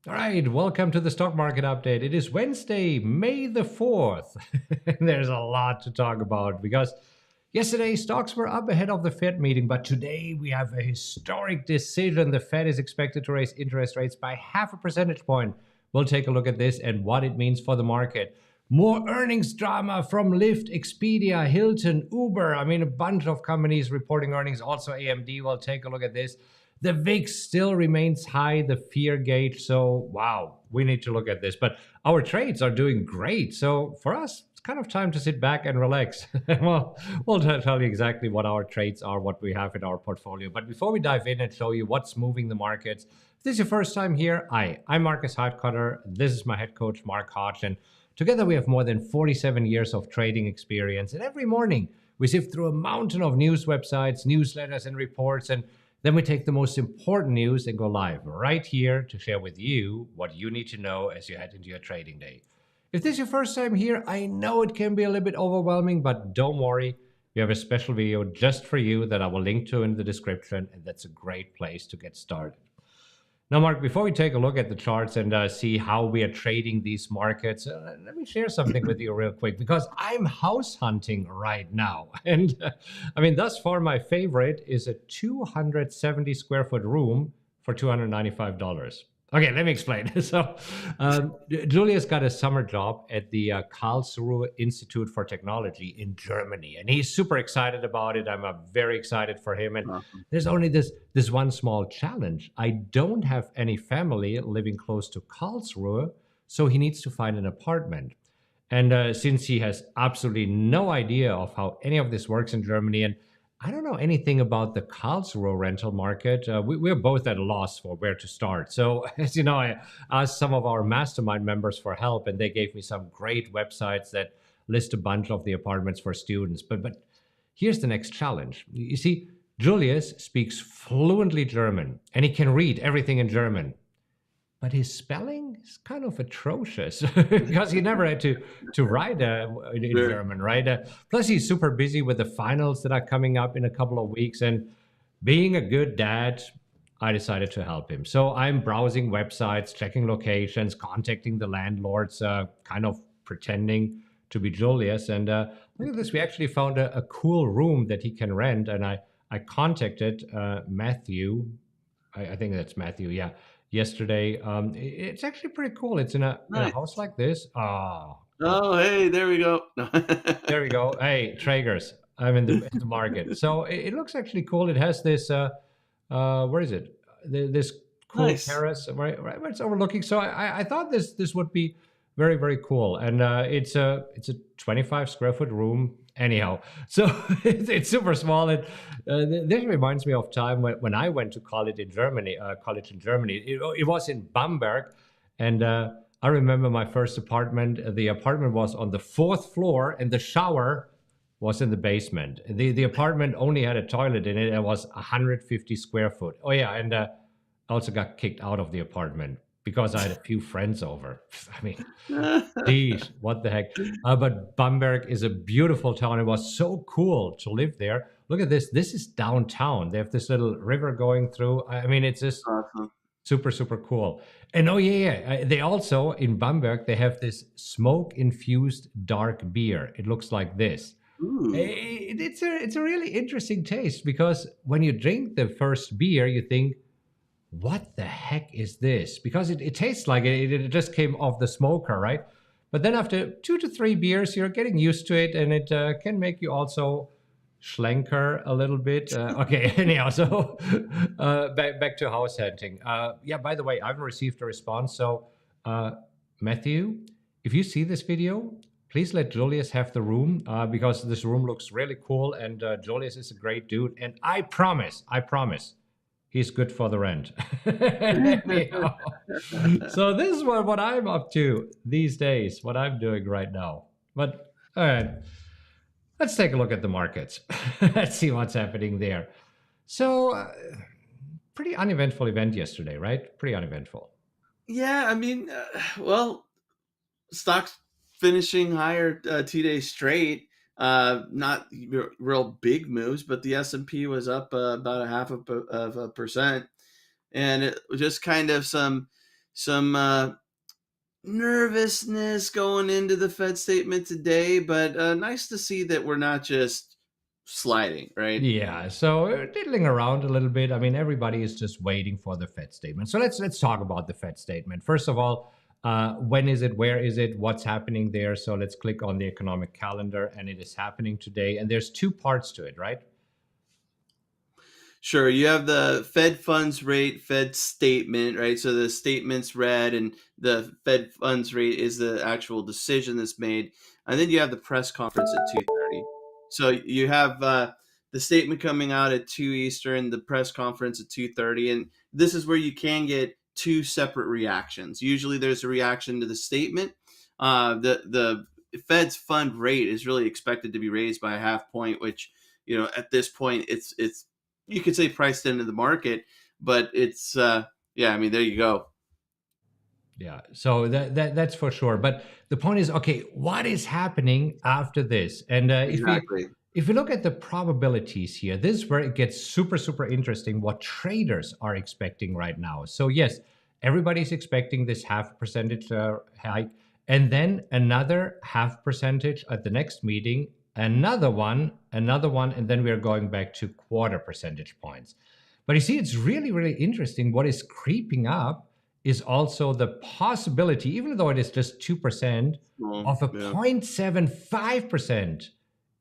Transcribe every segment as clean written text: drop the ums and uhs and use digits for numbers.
All right, welcome to the stock market update. It is Wednesday, May the 4th. There's a lot to talk about because yesterday stocks were up ahead of the Fed meeting, but today we have a historic decision. The Fed is expected to raise interest rates by half a percentage point. We'll take a look at this and what it means for the market. More earnings drama from Lyft, Expedia, Hilton, Uber. I mean, a bunch of companies reporting earnings. Also, AMD. We'll take a look at this. The VIX still remains high, the fear gauge. So, wow, we need to look at this. But our trades are doing great. So, for us, it's kind of time to sit back and relax. Well, we'll tell you exactly what our trades are, what we have in our portfolio. But before we dive in and show you what's moving the markets, if this is your first time here, I'm Markus Heitkoetter. This is my head coach, Mark Hodge. And together we have more than 47 years of trading experience. And every morning we sift through a mountain of news websites, newsletters, and reports. And then we take the most important news and go live right here to share with you what you need to know as you head into your trading day. If this is your first time here, I know it can be a little bit overwhelming, but don't worry. We have a special video just for you that I will link to in the description, and that's a great place to get started. Now, Mark, before we take a look at the charts and see how we are trading these markets, let me share something with you real quick because I'm house hunting right now. And I mean, thus far, my favorite is a 270 square foot room for $295. Okay, let me explain. So, Julius got a summer job at the Karlsruhe Institute for Technology in Germany, and he's super excited about it. I'm very excited for him. And there's only this one small challenge. I don't have any family living close to Karlsruhe, so he needs to find an apartment. And since he has absolutely no idea of how any of this works in Germany, and I don't know anything about the Karlsruhe rental market. We're both at a loss for where to start. So, as you know, I asked some of our mastermind members for help, and they gave me some great websites that list a bunch of the apartments for students. But here's the next challenge. You see, Julius speaks fluently German, and he can read everything in German. But his spelling is kind of atrocious because he never had to write in German, right? Plus, he's super busy with the finals that are coming up in a couple of weeks. And being a good dad, I decided to help him. So I'm browsing websites, checking locations, contacting the landlords, kind of pretending to be Julius. And look at this, we actually found a cool room that he can rent. And I contacted Matthew. I think that's Matthew, yeah, yesterday. It's actually pretty cool. It's in a Nice. house like this. Oh, Oh, hey, there we go. there we go. Hey, Traegers, I'm in the market. So it looks actually cool. It has this, where is it? This cool Nice. terrace, right where it's overlooking. So I thought this would be very, very cool. And it's a 25 square foot room. Anyhow, so it's super small. And this reminds me of time when I went to college in Germany. It was in Bamberg, and I remember my first apartment. The apartment was on the fourth floor, and the shower was in the basement. The apartment only had a toilet in it. It was 150 square foot. Oh yeah, and I also got kicked out of the apartment because I had a few friends over. I mean, geez, what the heck? But Bamberg is a beautiful town. It was so cool to live there. Look at this. This is downtown. They have this little river going through. I mean, it's just Awesome. super, super cool. And oh yeah. They also in Bamberg they have this smoke-infused dark beer. It looks like this. Ooh. It's a really interesting taste because when you drink the first beer, you think, what the heck is this? Because it tastes like it just came off the smoker, right? But then after 2 to 3 beers, you're getting used to it, and it can make you also schlenker a little bit. Okay, anyhow, so back to house hunting. Yeah, by the way, I haven't received a response. So, Matthew, if you see this video, please let Julius have the room because this room looks really cool, and Julius is a great dude. And I promise, he's good for the rent. Anyhow, so this is what I'm up to these days, what I'm doing right now. But all right, let's take a look at the markets. Let's see what's happening there. So, pretty uneventful event yesterday, right? Pretty uneventful. Yeah, I mean, well, stocks finishing higher 2 days straight. Not real big moves, but the S&P was up about a half of a percent, and it was just kind of some some nervousness going into the Fed statement today, but nice to see that we're not just sliding, right? Yeah, so diddling around a little bit. I mean, everybody is just waiting for the Fed statement. So let's talk about the Fed statement. First of all, when is it? Where is it? What's happening there? So let's click on the economic calendar, and it is happening today. And there's two parts to it, right? Sure, you have the Fed funds rate, Fed statement, right? So the statement's read, and the Fed funds rate is the actual decision that's made, and then you have the press conference at 2:30. So you have the statement coming out at 2 Eastern, the press conference at 2:30, and this is where you can get two separate reactions. Usually, there's a reaction to the statement. The Fed's fund rate is really expected to be raised by a half point, which at this point it's you could say priced into the market, but it's yeah, I mean, there you go. Yeah, so that's for sure. But the point is, okay, what is happening after this? And Exactly. if we look at the probabilities here, this is where it gets super interesting. What traders are expecting right now. So yes, everybody's expecting this half percentage hike, and then another half percentage at the next meeting, another one, and then we are going back to quarter percentage points. But you see, it's really interesting. What is creeping up is also the possibility, even though it is just 2%, Well, of a yeah. 0.75%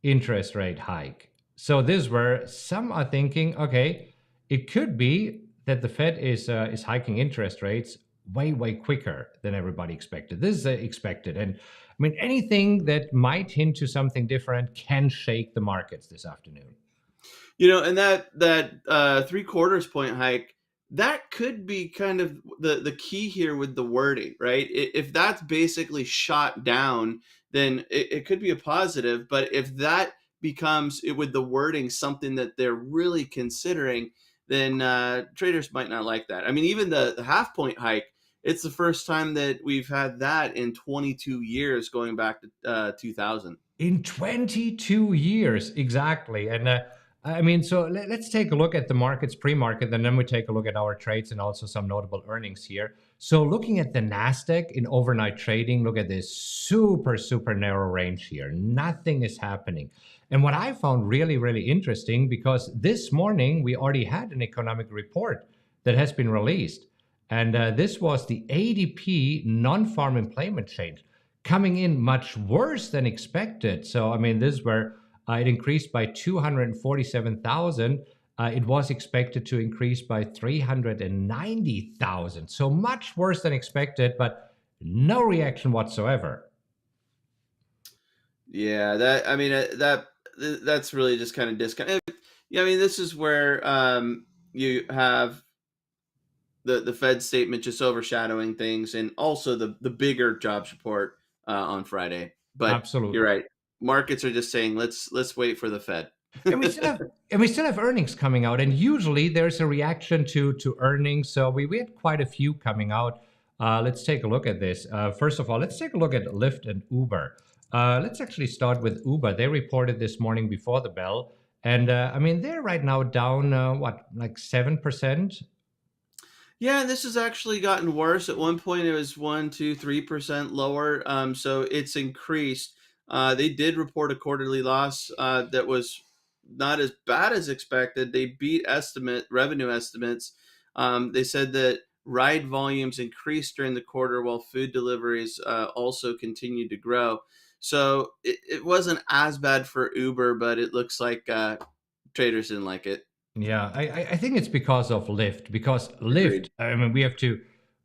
interest rate hike. So this is where some are thinking, okay, it could be that the Fed is hiking interest rates way quicker than everybody expected. This is expected, and I mean anything that might hint to something different can shake the markets this afternoon. And that 3/4 point hike, that could be kind of the key here with the wording, right? If that's basically shot down, then it could be a positive. But if that becomes with the wording something that they're really considering, then traders might not like that. I mean, even the half point hike, it's the first time that we've had that in 22 years, going back to 2000. In 22 years, exactly. And I mean, so let's take a look at the markets pre-market, and then we take a look at our trades and also some notable earnings here. So looking at the Nasdaq in overnight trading, look at this super narrow range here. Nothing is happening. And what I found really interesting, because this morning we already had an economic report that has been released, and this was the ADP non-farm employment change, coming in much worse than expected. So, I mean, this is where it increased by 247,000. It was expected to increase by 390,000. So much worse than expected, but no reaction whatsoever. Yeah, that I mean that's really just kind of discount. Yeah, I mean this is where you have the Fed statement just overshadowing things, and also the bigger jobs report on Friday. But you're Absolutely. right, markets are just saying let's wait for the Fed. And we still have earnings coming out, and usually there's a reaction to earnings. So we had quite a few coming out. Let's take a look at this. First of all, let's take a look at Lyft and Uber. Let's actually start with Uber. They reported this morning before the bell, and I mean they're right now down what, like 7%. Yeah, and this has actually gotten worse. At one point, it was 1, 2, 3% lower. So it's increased. They did report a quarterly loss that was not as bad as expected. They beat revenue estimates. They said that ride volumes increased during the quarter, while food deliveries also continued to grow. So it wasn't as bad for Uber, but it looks like traders didn't like it. Yeah, I think it's because of Lyft. Because Agreed. Lyft, I mean, we have to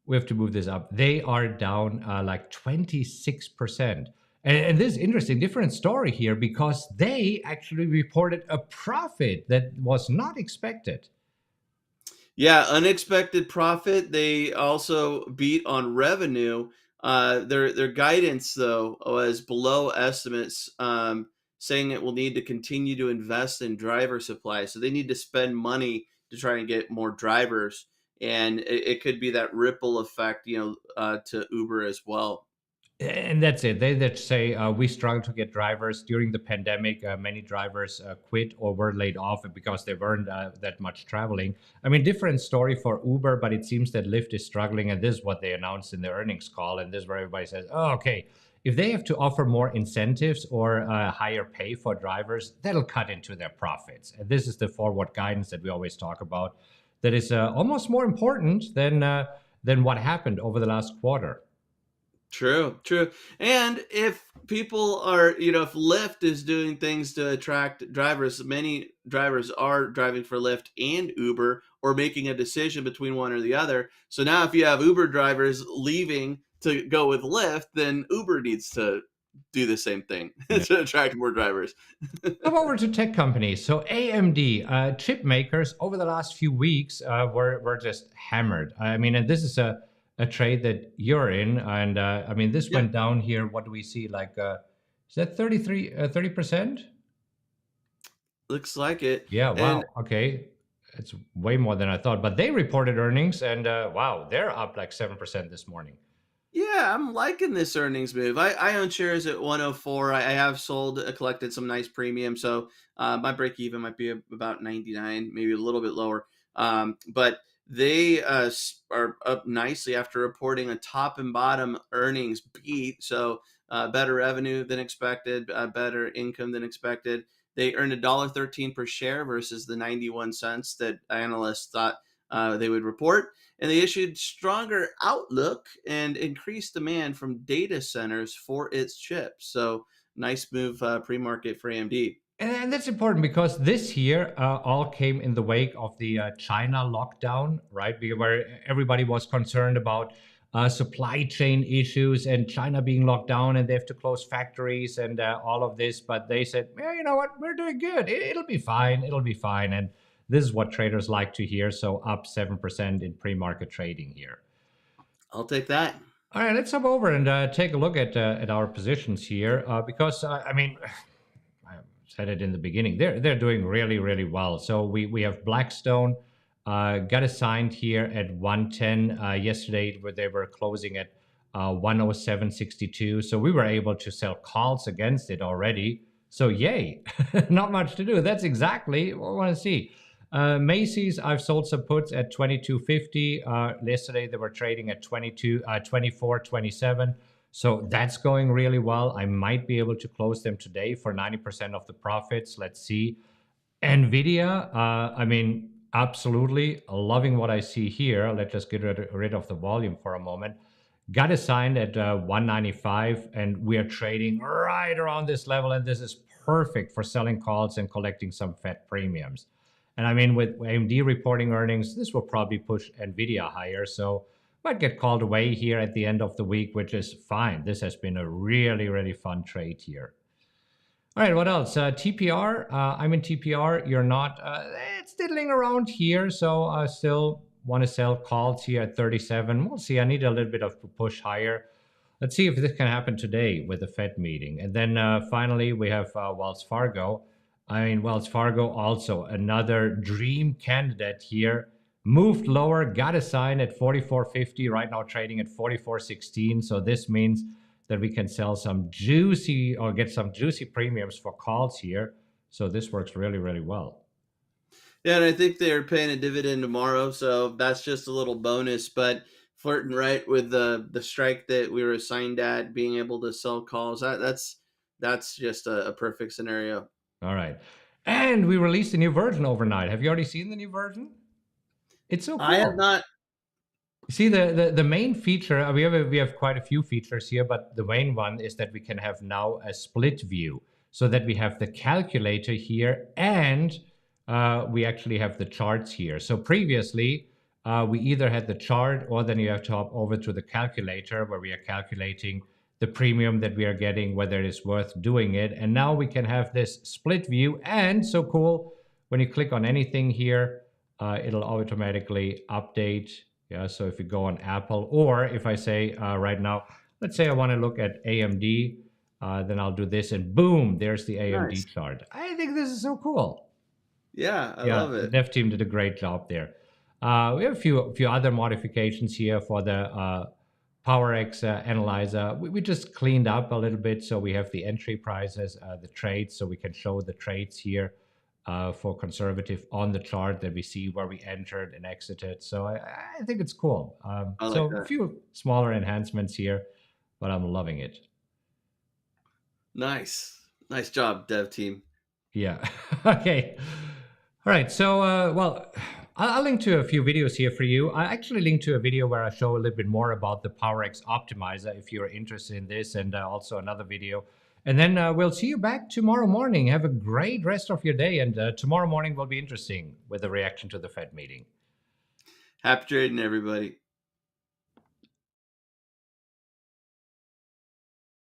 move this up. They are down like 26%. And this is interesting, different story here, because they actually reported a profit that was not expected. Yeah, unexpected profit. They also beat on revenue. Their guidance though was below estimates, saying it will need to continue to invest in driver supply. So they need to spend money to try and get more drivers, and it could be that ripple effect, to Uber as well. And that's it. They that say we struggle to get drivers during the pandemic. Many drivers quit or were laid off because they weren't that much traveling. I mean, different story for Uber, but it seems that Lyft is struggling, and this is what they announced in the earnings call. And this is where everybody says, "Oh, okay, if they have to offer more incentives or higher pay for drivers, that'll cut into their profits." And this is the forward guidance that we always talk about. That is almost more important than what happened over the last quarter. True, true. And if people are, if Lyft is doing things to attract drivers, many drivers are driving for Lyft and Uber or making a decision between one or the other. So now if you have Uber drivers leaving to go with Lyft, then Uber needs to do the same thing to attract more drivers. Come over to tech companies. So AMD, chip makers, over the last few weeks were just hammered. I mean, and this is a trade that you're in, and I mean, this Yeah, went down here. What do we see? Like, is that 30%? looks like it. Yeah. And Wow. Okay, it's way more than I thought. But they reported earnings, and wow, they're up like 7% this morning. yeah, I'm liking this earnings move. I own shares at 104. I have sold, collected some nice premium. So my break even might be about 99, maybe a little bit lower. But they are up nicely after reporting a top and bottom earnings beat. So better revenue than expected, better income than expected. They earned $1.13 per share versus the 91 cents that analysts thought they would report, and they issued stronger outlook and increased demand from data centers for its chips. So nice move pre-market for AMD. And that's important because this year all came in the wake of the China lockdown, right? Where everybody was concerned about supply chain issues and China being locked down and they have to close factories and all of this. But they said, yeah, you know what? We're doing good. It'll be fine. It'll be fine. And this is what traders like to hear. So up 7% in pre-market trading here. I'll take that. All right, let's hop over and take a look at our positions here because I mean, I said it in the beginning. They're doing really really well. So we have Blackstone got assigned here at 110 yesterday, where they were closing at 107.62. So we were able to sell calls against it already. So yay, not much to do. That's exactly what I want to see. Macy's, I've sold some puts at 22.50. Yesterday they were trading at 24.27. So that's going really well. I might be able to close them today for 90% of the profits. Let's see. Nvidia, I mean, absolutely loving what I see here. Let's just get rid of the volume for a moment. Got assigned at 195, and we are trading right around this level, and this is perfect for selling calls and collecting some Fed premiums. And I mean, with AMD reporting earnings, this will probably push Nvidia higher. So might get called away here at the end of the week, which is fine. This has been a really, really fun trade here. All right, what else? TPR. I'm in TPR. You're not. It's diddling around here, so I still want to sell calls here at 37. We'll see. I need a little bit of push higher. Let's see if this can happen today with the Fed meeting. And then finally, we have Wells Fargo. I mean, Wells Fargo also another dream candidate here. Moved lower, got a sign at 44.50. Right now, trading at 44.16. So this means that we can sell some juicy or get some juicy premiums for calls here. So this works really, really well. Yeah, and I think they're paying a dividend tomorrow, so that's just a little bonus. But flirting right with the strike that we were assigned at, being able to sell calls, that's just a perfect scenario. All right. And we released a new version overnight. Have you already seen the new version? It's so I have cool. not. See, the main feature, we have quite a few features here, but the main one is that we can have now a split view, so that we have the calculator here and we actually have the charts here. So previously, we either had the chart or then you have to hop over to the calculator where we are calculating the premium that we are getting, whether it is worth doing it. And now we can have this split view. And so cool, when you click on anything here, it'll automatically update. Yeah, so if you go on Apple, or if I say right now, let's say I want to look at AMD, then I'll do this and boom, there's the AMD Nice. chart. I think this is so cool. Yeah, I Yeah, love the it. dev team did a great job there. We have a few other modifications here for the PowerX analyzer. We just cleaned up a little bit. So we have the entry prices, the trades, so we can show the trades here for conservative on the chart that we see where we entered and exited. So I think it's cool. I like So a that. few smaller enhancements here, but I'm loving it. Nice job, dev team. Yeah. Okay. All right. So, well, I'll link to a few videos here for you. I actually linked to a video where I show a little bit more about the PowerX optimizer if you're interested in this, and also another video. And then we'll see you back tomorrow morning. Have a great rest of your day. And tomorrow morning will be interesting with the reaction to the Fed meeting. Happy trading, everybody.